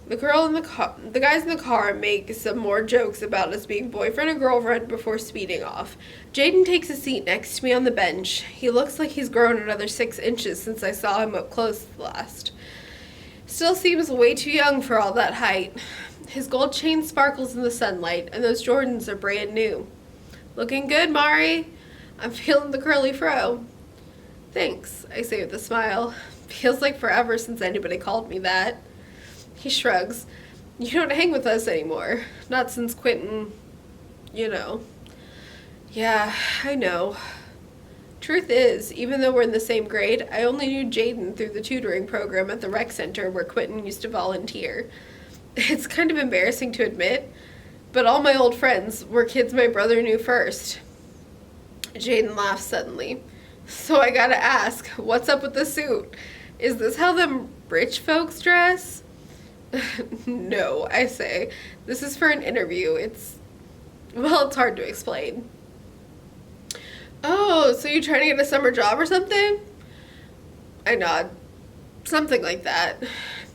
The guys in the car make some more jokes about us being boyfriend and girlfriend before speeding off. Jaden takes a seat next to me on the bench. He looks like he's grown another 6 inches since I saw him up close last. Still seems way too young for all that height. His gold chain sparkles in the sunlight, and those Jordans are brand new. Looking good, Mari. I'm feeling the curly fro. Thanks, I say with a smile. Feels like forever since anybody called me that. He shrugs. You don't hang with us anymore. Not since Quinton, you know. Yeah, I know. Truth is, even though we're in the same grade, I only knew Jaden through the tutoring program at the rec center where Quinton used to volunteer. It's kind of embarrassing to admit, but all my old friends were kids my brother knew first. Jaden laughs suddenly. So I gotta ask, what's up with the suit? Is this how them rich folks dress? No, I say. This is for an interview. It's hard to explain. Oh, so you trying to get a summer job or something? I nod. Something like that.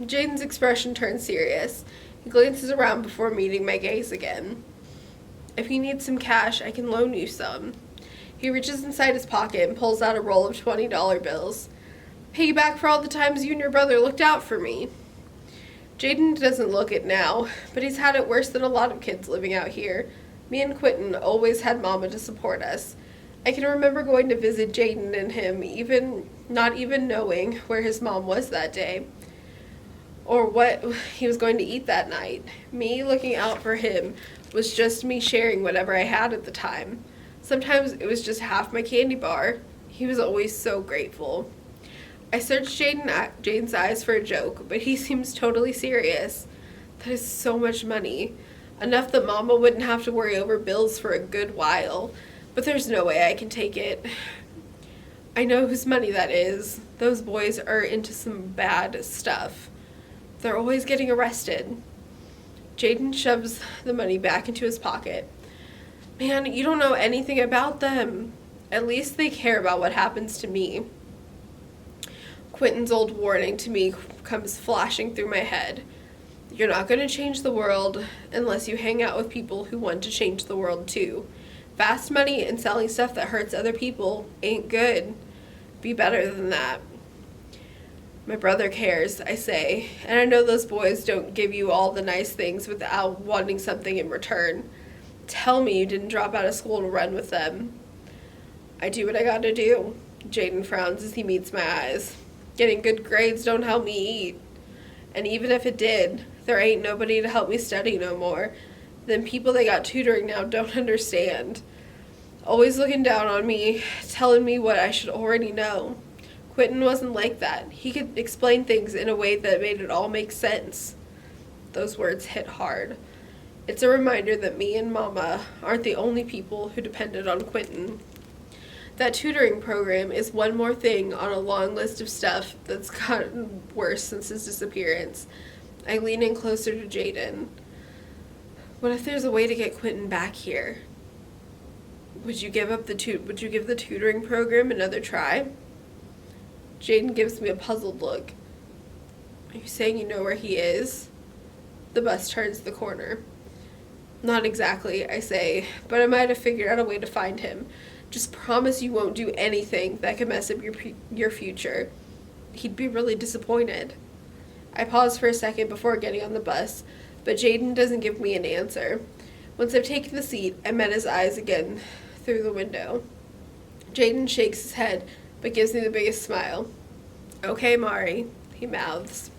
Jaden's expression turns serious. He glances around before meeting my gaze again. If you need some cash, I can loan you some. He reaches inside his pocket and pulls out a roll of $20 bills. Pay you back for all the times you and your brother looked out for me. Jaden doesn't look it now, but he's had it worse than a lot of kids living out here. Me and Quinton always had Mama to support us. I can remember going to visit Jaden and him, not even knowing where his mom was that day, or what he was going to eat that night. Me looking out for him was just me sharing whatever I had at the time. Sometimes it was just half my candy bar. He was always so grateful. I searched Jaden's eyes for a joke, but he seems totally serious. That is so much money. Enough that Mama wouldn't have to worry over bills for a good while. But there's no way I can take it. I know whose money that is. Those boys are into some bad stuff. They're always getting arrested. Jaden shoves the money back into his pocket. Man, you don't know anything about them. At least they care about what happens to me. Quinton's old warning to me comes flashing through my head. You're not going to change the world unless you hang out with people who want to change the world too. Fast money and selling stuff that hurts other people ain't good. Be better than that. My brother cares, I say, and I know those boys don't give you all the nice things without wanting something in return. Tell me you didn't drop out of school to run with them. I do what I gotta do. Jaden frowns as he meets my eyes. Getting good grades don't help me eat. And even if it did, there ain't nobody to help me study no more. Then people they got tutoring now don't understand. Always looking down on me, telling me what I should already know. Quinton wasn't like that. He could explain things in a way that made it all make sense. Those words hit hard. It's a reminder that me and Mama aren't the only people who depended on Quinton. That tutoring program is one more thing on a long list of stuff that's gotten worse since his disappearance. I lean in closer to Jaden. What if there's a way to get Quinton back here? Would you give the tutoring program another try? Jaden gives me a puzzled look. Are you saying you know where he is? The bus turns the corner. Not exactly, I say, but I might have figured out a way to find him. Just promise you won't do anything that could mess up your future. He'd be really disappointed. I pause for a second before getting on the bus, but Jaden doesn't give me an answer. Once I've taken the seat, I met his eyes again through the window. Jaden shakes his head, but gives me the biggest smile. Okay, Mari, he mouths.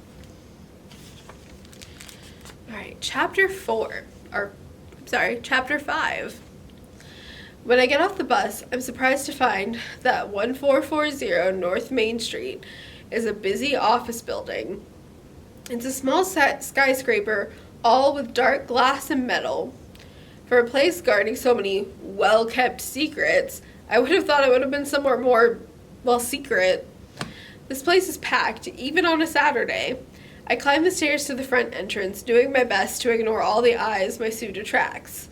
Alright, Chapter 5. When I get off the bus, I'm surprised to find that 1440 North Main Street is a busy office building. It's a small skyscraper, all with dark glass and metal. For a place guarding so many well-kept secrets, I would have thought it would have been somewhere more, well, secret. This place is packed, even on a Saturday. I climb the stairs to the front entrance, doing my best to ignore all the eyes my suit attracts.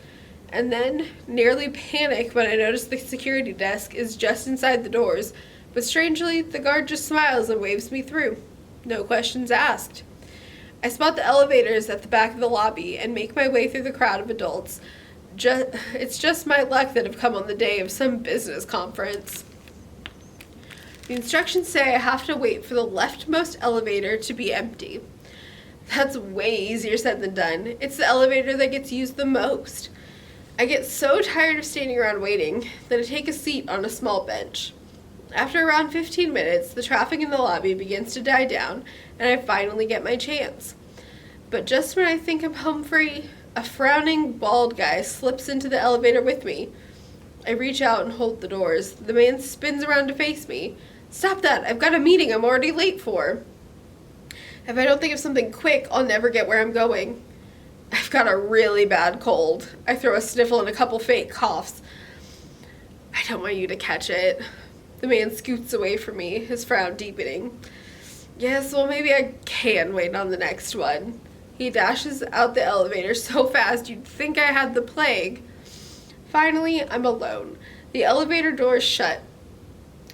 And then, nearly panic when I notice the security desk is just inside the doors, but strangely, the guard just smiles and waves me through. No questions asked. I spot the elevators at the back of the lobby and make my way through the crowd of adults. It's just my luck that I've come on the day of some business conference. The instructions say I have to wait for the leftmost elevator to be empty. That's way easier said than done. It's the elevator that gets used the most. I get so tired of standing around waiting that I take a seat on a small bench. After around 15 minutes, the traffic in the lobby begins to die down, and I finally get my chance. But just when I think I'm home free, a frowning, bald guy slips into the elevator with me. I reach out and hold the doors. The man spins around to face me. "Stop that! I've got a meeting I'm already late for." If I don't think of something quick, I'll never get where I'm going. I've got a really bad cold. I throw a sniffle and a couple fake coughs. "I don't want you to catch it." The man scoots away from me, his frown deepening. "Yes, well, maybe I can wait on the next one." He dashes out the elevator so fast you'd think I had the plague. Finally, I'm alone. The elevator doors shut.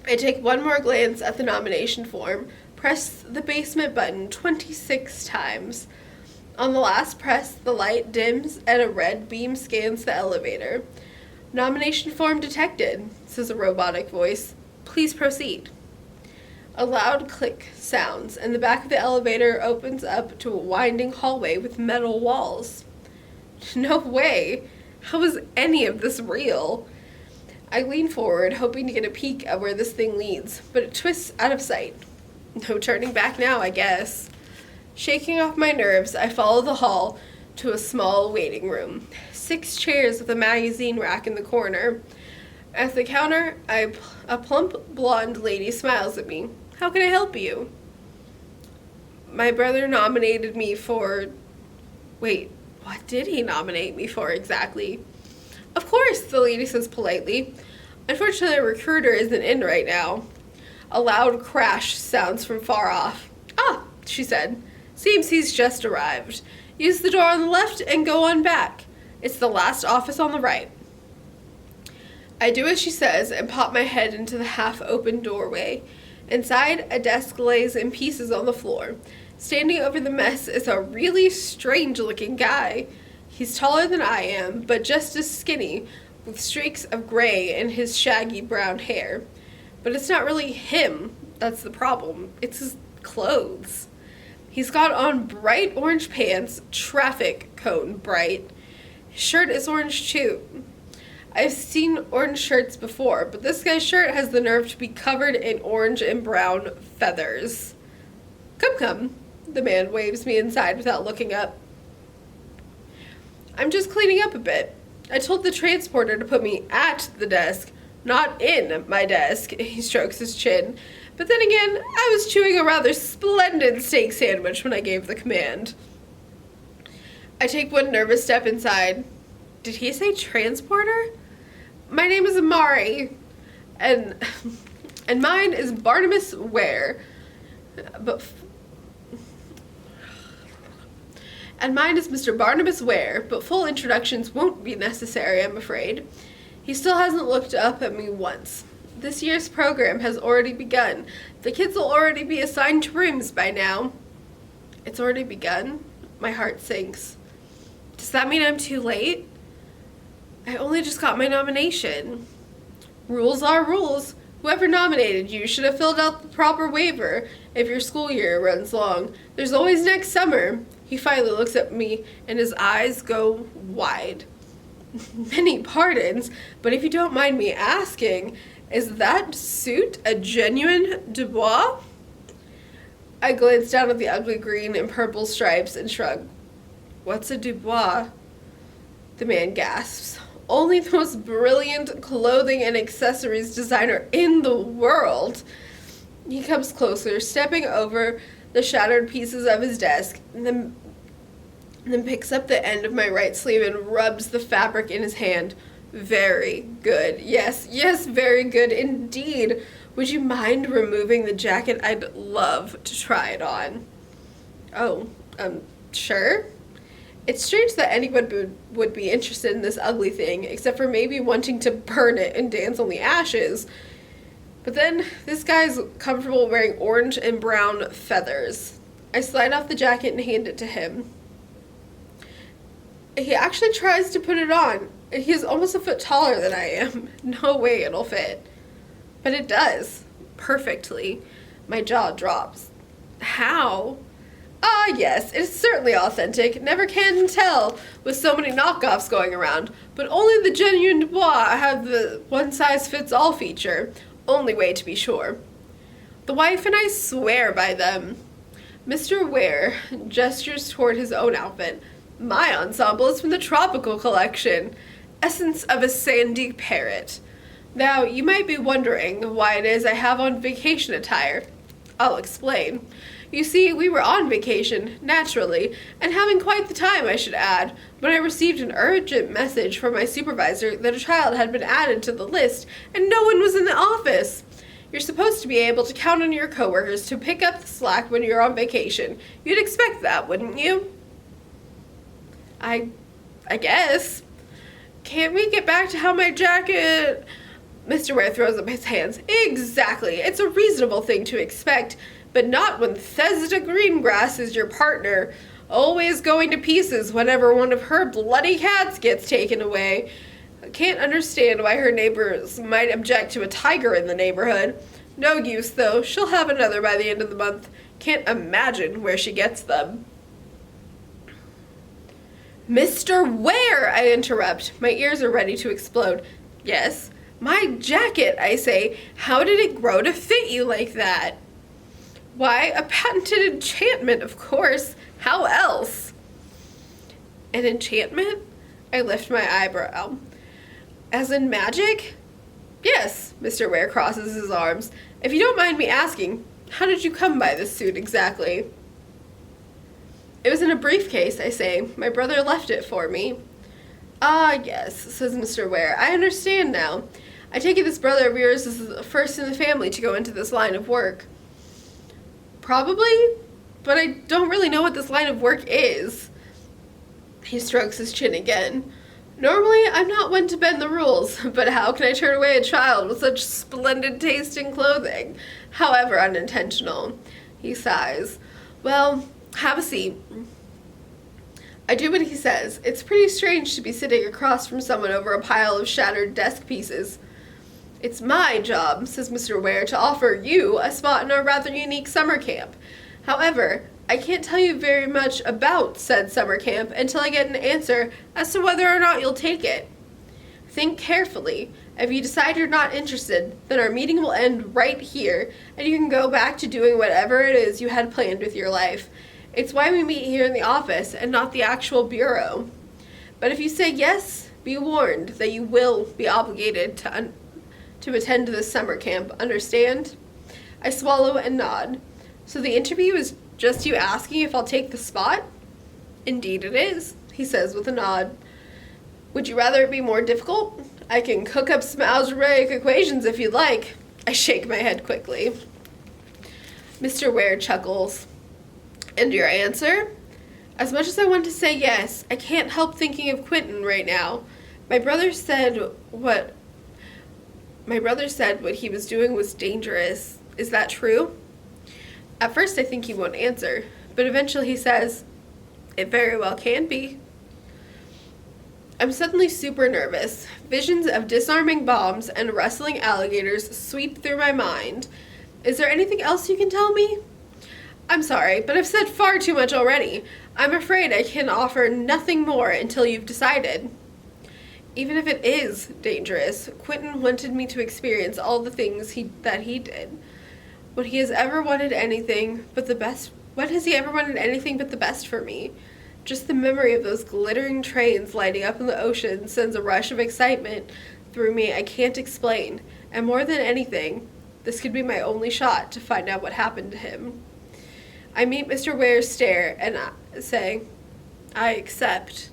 I take one more glance at the nomination form, press the basement button 26 times. On the last press, the light dims and a red beam scans the elevator. "Nomination form detected," says a robotic voice. "Please proceed." A loud click sounds, and the back of the elevator opens up to a winding hallway with metal walls. No way! How is any of this real? I lean forward, hoping to get a peek at where this thing leads, but it twists out of sight. No turning back now, I guess. Shaking off my nerves, I follow the hall to a small waiting room. 6 chairs with a magazine rack in the corner. At the counter, a plump blonde lady smiles at me. "How can I help you?" "My brother nominated me for..." Wait, what did he nominate me for exactly? "Of course," the lady says politely. "Unfortunately, a recruiter isn't in right now." A loud crash sounds from far off. "Ah," she said. "Seems he's just arrived. Use the door on the left and go on back. It's the last office on the right." I do as she says and pop my head into the half-open doorway. Inside, a desk lays in pieces on the floor. Standing over the mess is a really strange-looking guy. He's taller than I am, but just as skinny, with streaks of gray in his shaggy brown hair. But it's not really him that's the problem. It's his clothes. He's got on bright orange pants, traffic cone bright. His shirt is orange too. I've seen orange shirts before, but this guy's shirt has the nerve to be covered in orange and brown feathers. Come. The man waves me inside without looking up. "I'm just cleaning up a bit. I told the transporter to put me at the desk, not in my desk." He strokes his chin. "But then again, I was chewing a rather splendid steak sandwich when I gave the command." I take one nervous step inside. Did he say transporter? "My name is Amari, and mine is Barnabas Ware, and mine is Mr. Barnabas Ware, but full introductions won't be necessary, I'm afraid." He still hasn't looked up at me once. This year's program has already begun. The kids will already be assigned to rooms by now. It's already begun? My heart sinks. Does that mean I'm too late? I only just got my nomination. Rules are rules. Whoever nominated you should have filled out the proper waiver if your school year runs long. There's always next summer. He finally looks at me and his eyes go wide. "Many pardons, but if you don't mind me asking, is that suit a genuine Dubois?" I glance down at the ugly green and purple stripes and shrug. "What's a Dubois?" The man gasps. "Only the most brilliant clothing and accessories designer in the world." He comes closer, stepping over the shattered pieces of his desk. and then picks up the end of my right sleeve and rubs the fabric in his hand. Very good. Yes, very good indeed. Would you mind removing the jacket? I'd love to try it on. Oh, sure. It's strange that anyone would be interested in this ugly thing, except for maybe wanting to burn it and dance on the ashes. But then, this guy's comfortable wearing orange and brown feathers. I slide off the jacket and hand it to him. He actually tries to put it on. He's almost a foot taller than I am. No way it'll fit. But it does. Perfectly. My jaw drops. How? Ah, yes, it's certainly authentic. Never can tell with so many knockoffs going around. But only the genuine Dubois have the one-size-fits-all feature. Only way to be sure. The wife and I swear by them. Mr. Ware gestures toward his own outfit. My ensemble is from the tropical collection. Essence of a sandy parrot. Now, you might be wondering why it is I have on vacation attire. I'll explain. You see, we were on vacation, naturally, and having quite the time, I should add, when I received an urgent message from my supervisor that a child had been added to the list and no one was in the office. You're supposed to be able to count on your coworkers to pick up the slack when you're on vacation. You'd expect that, wouldn't you? I guess. Can't we get back to how my jacket... Mr. Ware throws up his hands. Exactly. It's a reasonable thing to expect, but not when Thesda Greengrass is your partner, always going to pieces whenever one of her bloody cats gets taken away. I can't understand why her neighbors might object to a tiger in the neighborhood. No use, though. She'll have another by the end of the month. Can't imagine where she gets them. Mr. Ware, I interrupt. My ears are ready to explode. Yes, my jacket, I say. How did it grow to fit you like that? Why, a patented enchantment, of course. How else? An enchantment? I lift my eyebrow. As in magic? Yes, Mr. Ware crosses his arms. If you don't mind me asking, how did you come by this suit exactly? It was in a briefcase, I say. My brother left it for me. Ah, yes, says Mr. Ware. I understand now. I take it this brother of yours is the first in the family to go into this line of work. Probably, but I don't really know what this line of work is. He strokes his chin again. Normally, I'm not one to bend the rules, but how can I turn away a child with such splendid taste in clothing? However unintentional. He sighs. Well, have a seat. I do what he says. It's pretty strange to be sitting across from someone over a pile of shattered desk pieces. It's my job, says Mr. Ware, to offer you a spot in our rather unique summer camp. However, I can't tell you very much about said summer camp until I get an answer as to whether or not you'll take it. Think carefully. If you decide you're not interested, then our meeting will end right here, and you can go back to doing whatever it is you had planned with your life. It's why we meet here in the office and not the actual bureau. But if you say yes, be warned that you will be obligated to attend this summer camp. Understand? I swallow and nod. So the interview is just you asking if I'll take the spot? Indeed it is, he says with a nod. Would you rather it be more difficult? I can cook up some algebraic equations if you'd like. I shake my head quickly. Mr. Ware chuckles. And your answer? As much as I want to say yes, I can't help thinking of Quinton right now. My brother said what he was doing was dangerous. Is that true? At first I think he won't answer, but eventually he says, it very well can be. I'm suddenly super nervous. Visions of disarming bombs and wrestling alligators sweep through my mind. Is there anything else you can tell me? I'm sorry, but I've said far too much already. I'm afraid I can offer nothing more until you've decided. Even if it is dangerous, Quinton wanted me to experience all the things that he did. When he has ever wanted anything but the best, when has he ever wanted anything but the best for me? Just the memory of those glittering trains lighting up in the ocean sends a rush of excitement through me I can't explain. And more than anything, this could be my only shot to find out what happened to him. I meet Mr. Ware's stare and say, I accept,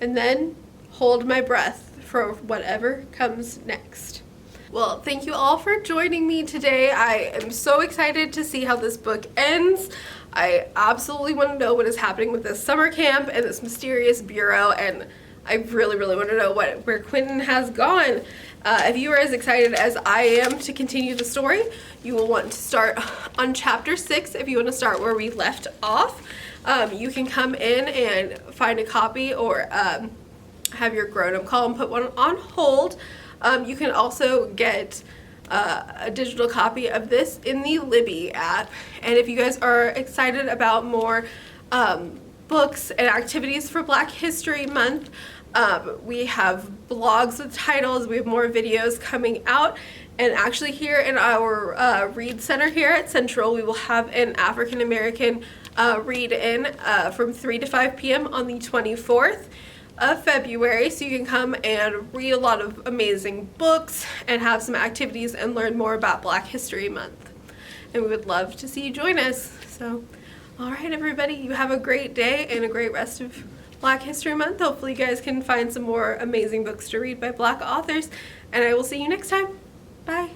and then hold my breath for whatever comes next. Well, thank you all for joining me today. I am so excited to see how this book ends. I absolutely want to know what is happening with this summer camp and this mysterious bureau, and I really want to know where Quinton has gone. If you are as excited as I am to continue the story, you will want to start on chapter 6 if you want to start where we left off. You can come in and find a copy, or have your grown-up call and put one on hold. You can also get a digital copy of this in the Libby app. And if you guys are excited about more books and activities for Black History Month, we have blogs with titles, we have more videos coming out, and actually here in our Read Center here at Central, we will have an African American read-in from 3 to 5 p.m. on the 24th of February, so you can come and read a lot of amazing books and have some activities and learn more about Black History Month. And we would love to see you join us. So, alright everybody, you have a great day and a great rest of Black History Month. Hopefully you guys can find some more amazing books to read by Black authors, and I will see you next time. Bye!